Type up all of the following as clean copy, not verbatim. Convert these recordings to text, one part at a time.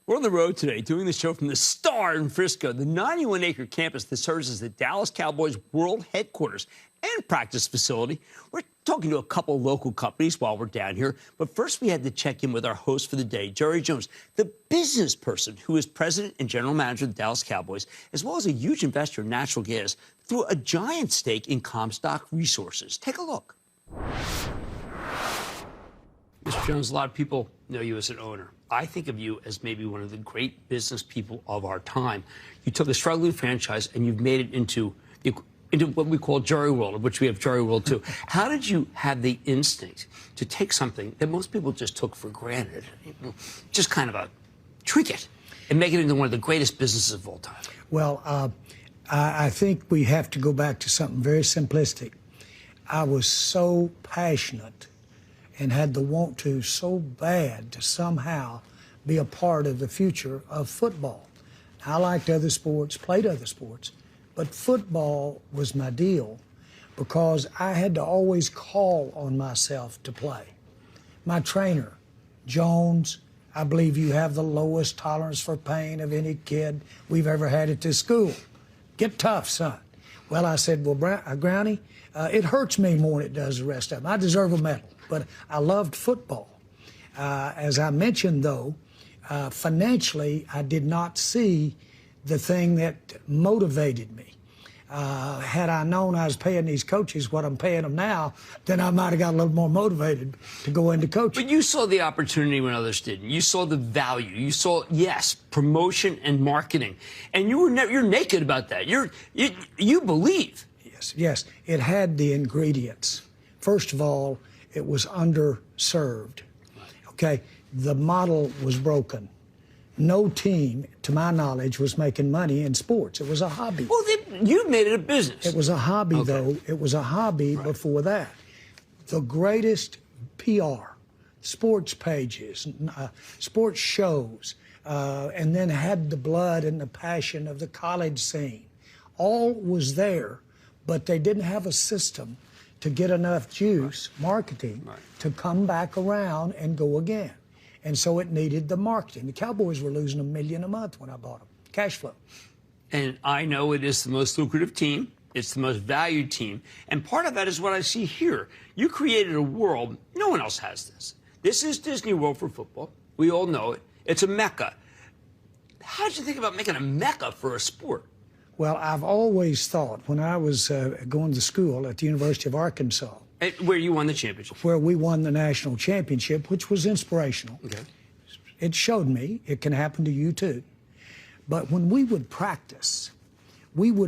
We're on the road today doing the show from the Star in Frisco, the 91-acre campus that serves as the Dallas Cowboys world headquarters and practice facility. We're talking to a couple local companies while we're down here. But first, we had to check in with our host for the day, Jerry Jones, the business person who is president and general manager of the Dallas Cowboys, as well as a huge investor in natural gas through a giant stake in Comstock Resources. Take a look. Mr. Jones, a lot of people know you as an owner. I think of you as maybe one of the great business people of our time. You took a struggling franchise and you've made it into what we call Jerry World, of which we have Jerry World too. How did you have the instinct to take something that most people just took for granted, just kind of a trinket, and make it into one of the greatest businesses of all time? Well, I think we have to go back to something very simplistic. I was so passionate and had the want to so bad to somehow be a part of the future of football. I liked other sports, played other sports, but football was my deal because I had to always call on myself to play. My trainer, Jones, I believe you have the lowest tolerance for pain of any kid we've ever had at this school. Get tough, son. Well, I said, well, Brownie, it hurts me more than it does the rest of them. I deserve a medal. But I loved football. As I mentioned, though, financially, I did not see the thing that motivated me. Had I known I was paying these coaches what I'm paying them now, then I might have got a little more motivated to go into coaching. But you saw the opportunity when others didn't. You saw the value. You saw, yes, promotion and marketing. And you're naked about that. You believe. Yes, it had the ingredients. First of all, it was underserved. Okay, the model was broken. No team, to my knowledge, was making money in sports. It was a hobby. Well, you made it a business. It was a hobby, though. It was a hobby before that. The greatest PR, sports pages, sports shows, and then had the blood and the passion of the college scene. All was there, but they didn't have a system to get enough juice, marketing, to come back around and go again. And so it needed the marketing. The Cowboys were losing $1 million a month when I bought them. Cash flow. And I know it is the most lucrative team. It's the most valued team. And part of that is what I see here. You created a world, no one else has this. This is Disney World for football. We all know it. It's a mecca. How did you think about making a mecca for a sport? Well, I've always thought, when I was going to school at the University of Arkansas, where you won the championship. Where we won the national championship, which was inspirational. Okay. It showed me it can happen to you too. But when we would practice before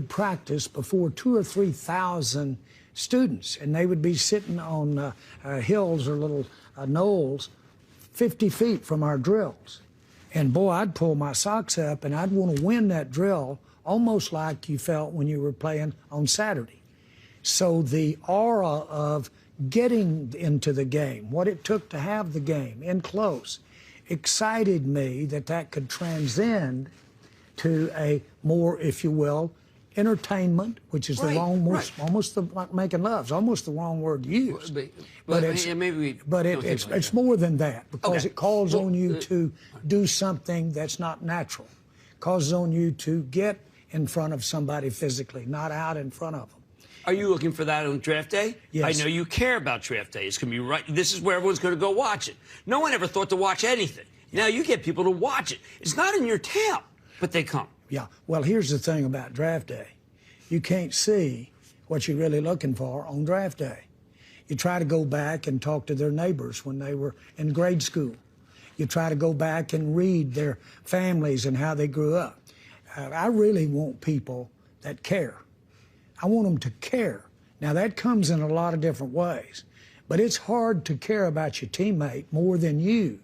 2,000 or 3,000 students, and they would be sitting on hills or little knolls 50 feet from our drills. And boy, I'd pull my socks up and I'd want to win that drill almost like you felt when you were playing on Saturday. So the aura of getting into the game, what it took to have the game in close, excited me that could transcend to a more, if you will, entertainment, which is the wrong word, almost like making love. It's almost the wrong word to use. But it's more than that, because it calls on you to do something that's not natural. It calls on you to get in front of somebody physically, not out in front of them. Are you looking for that on draft day? Yes. I know you care about draft day. It's going to be right. This is where everyone's going to go watch it. No one ever thought to watch anything. Now you get people to watch it. It's not in your town, but they come. Yeah. Well, here's the thing about draft day. You can't see what you're really looking for on draft day. You try to go back and talk to their neighbors when they were in grade school. You try to go back and read their families and how they grew up. I really want people that care. I want them to care. Now, that comes in a lot of different ways, but it's hard to care about your teammate more than you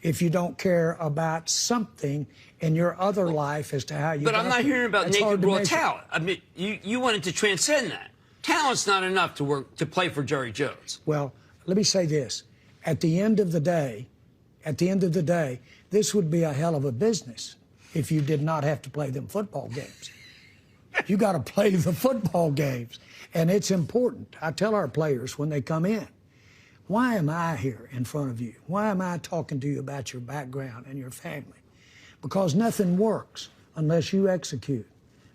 if you don't care about something in your other life as to how you. But I'm not hearing about naked raw talent. I mean, you wanted to transcend that. Talent's not enough to play for Jerry Jones. Well, let me say this: at the end of the day, this would be a hell of a business if you did not have to play them football games. You got to play the football games, and it's important. I tell our players when they come in, why am I here in front of you? Why am I talking to you about your background and your family? because nothing works unless you execute.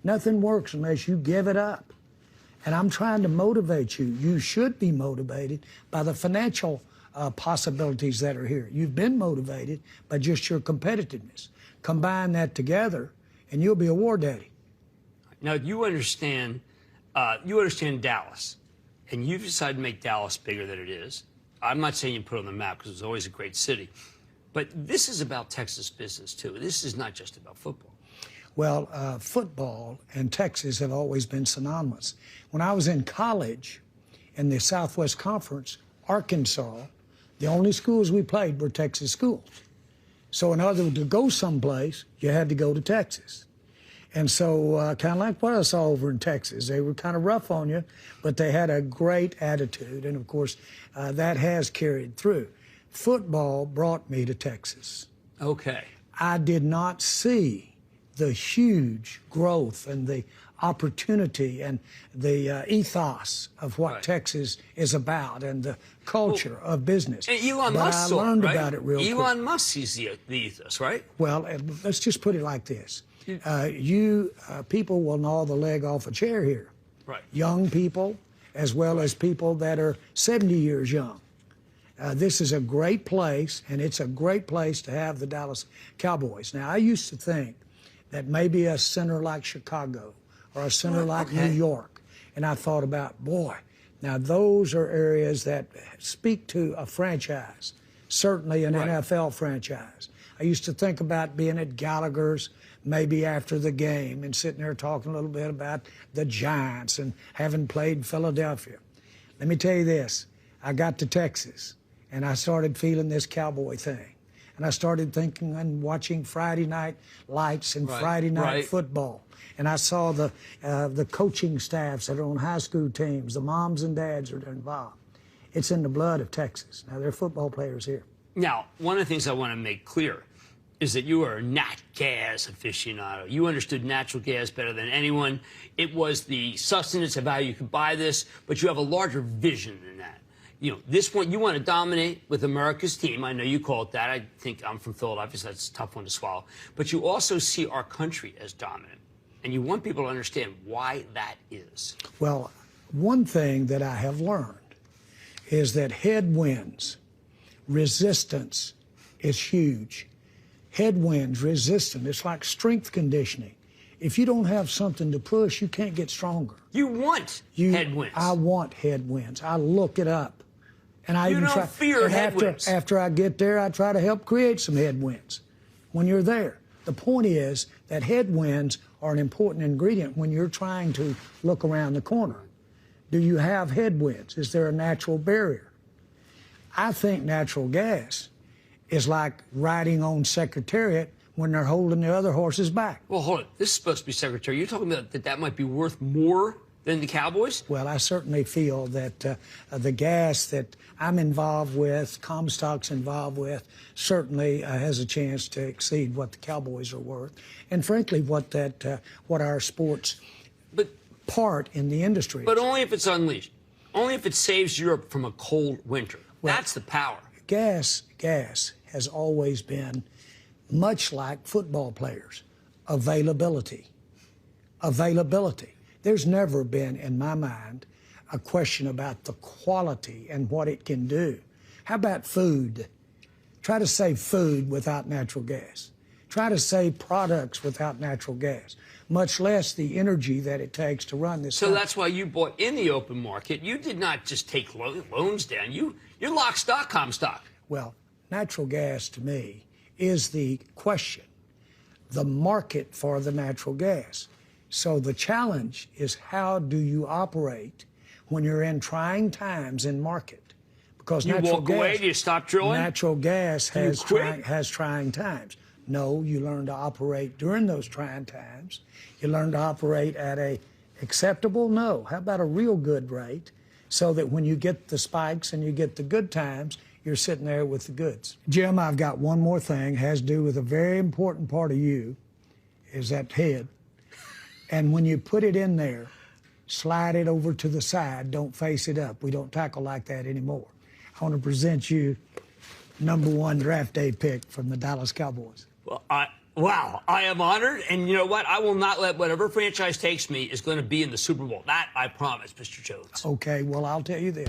Nothing works unless you give it up. And I'm trying to motivate you. You should be motivated by the financial possibilities that are here. You've been motivated by just your competitiveness. Combine that together, and you'll be a war daddy. Now, you understand Dallas, and you've decided to make Dallas bigger than it is. I'm not saying you put it on the map because it's always a great city. But this is about Texas business, too. This is not just about football. Well, football and Texas have always been synonymous. When I was in college in the Southwest Conference, Arkansas, the only schools we played were Texas schools. So in order to go someplace, you had to go to Texas. And so kind of like what I saw over in Texas, they were kind of rough on you, but they had a great attitude. And, of course, that has carried through. Football brought me to Texas. Okay. I did not see the huge growth and the opportunity and the ethos of what Texas is about and the culture of business. And Elon but Musk I learned right? about it real quick. Elon Musk sees the ethos, right? Well, let's just put it like this. You people will gnaw the leg off a chair here. Right. Young people as well as people that are 70 years young. This is a great place, and it's a great place to have the Dallas Cowboys. Now, I used to think that maybe a center like Chicago or a center like New York, and I thought about, boy, now those are areas that speak to a franchise, certainly an NFL franchise. I used to think about being at Gallagher's maybe after the game and sitting there talking a little bit about the Giants and having played Philadelphia. Let me tell you this. I got to Texas, and I started feeling this cowboy thing. And I started thinking and watching Friday Night Lights and Friday Night Football. And I saw the coaching staffs that are on high school teams, the moms and dads are involved. It's in the blood of Texas. Now, there are football players here. Now, one of the things I want to make clear is that you are a nat gas aficionado. You understood natural gas better than anyone. It was the sustenance of how you could buy this, but you have a larger vision than that. You know, this one, you want to dominate with America's team. I know you call it that. I think I'm from Philadelphia, so that's a tough one to swallow. But you also see our country as dominant. And you want people to understand why that is. Well, one thing that I have learned is that headwinds, resistance is huge. Headwinds, resistance, it's like strength conditioning. If you don't have something to push, you can't get stronger. You want headwinds. I want headwinds. I look it up. And I you even don't fear headwinds. After I get there, I try to help create some headwinds when you're there. The point is that headwinds are an important ingredient when you're trying to look around the corner. Do you have headwinds? Is there a natural barrier? I think natural gas is like riding on Secretariat when they're holding the other horses back. Well, hold it. This is supposed to be Secretary. You're talking about that might be worth more than the Cowboys? Well, I certainly feel that the gas that I'm involved with, Comstock's involved with, certainly has a chance to exceed what the Cowboys are worth, and frankly, what our sports part in the industry is. But only if it's unleashed. Only if it saves Europe from a cold winter. Well, that's the power. Gas has always been much like football players. Availability. There's never been, in my mind, a question about the quality and what it can do. How about food? Try to say food without natural gas. Try to say products without natural gas, much less the energy that it takes to run this country. That's why you bought in the open market. You did not just take loans down. You're lock, stock, Comstock. Well, natural gas, to me, is the question, the market for the natural gas. So the challenge is, how do you operate when you're in trying times in market? Because you natural walk gas, away, do you stop drilling? Natural gas has quit? trying times. No, you learn to operate during those trying times. You learn to operate at a acceptable, no, how about a real good rate, so that when you get the spikes and you get the good times, you're sitting there with the goods. Jim, I've got one more thing, has to do with a very important part of you, is that head. And when you put it in there, slide it over to the side, don't face it up. We don't tackle like that anymore. I want to present you #1 draft day pick from the Dallas Cowboys. Well, Wow, I am honored, and you know what? I will not let whatever franchise takes me is going to be in the Super Bowl. That I promise, Mr. Jones. Okay, well, I'll tell you this.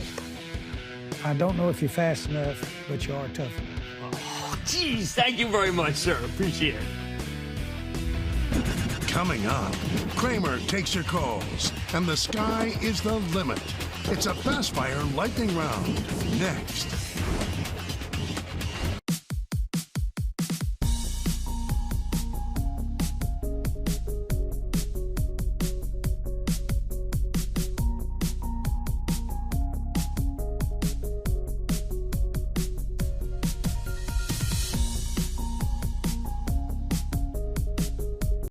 I don't know if you're fast enough, but you are tough enough. Oh, geez, thank you very much, sir. Appreciate it. Coming up, Cramer takes your calls, and the sky is the limit. It's a fast-fire lightning round. Next.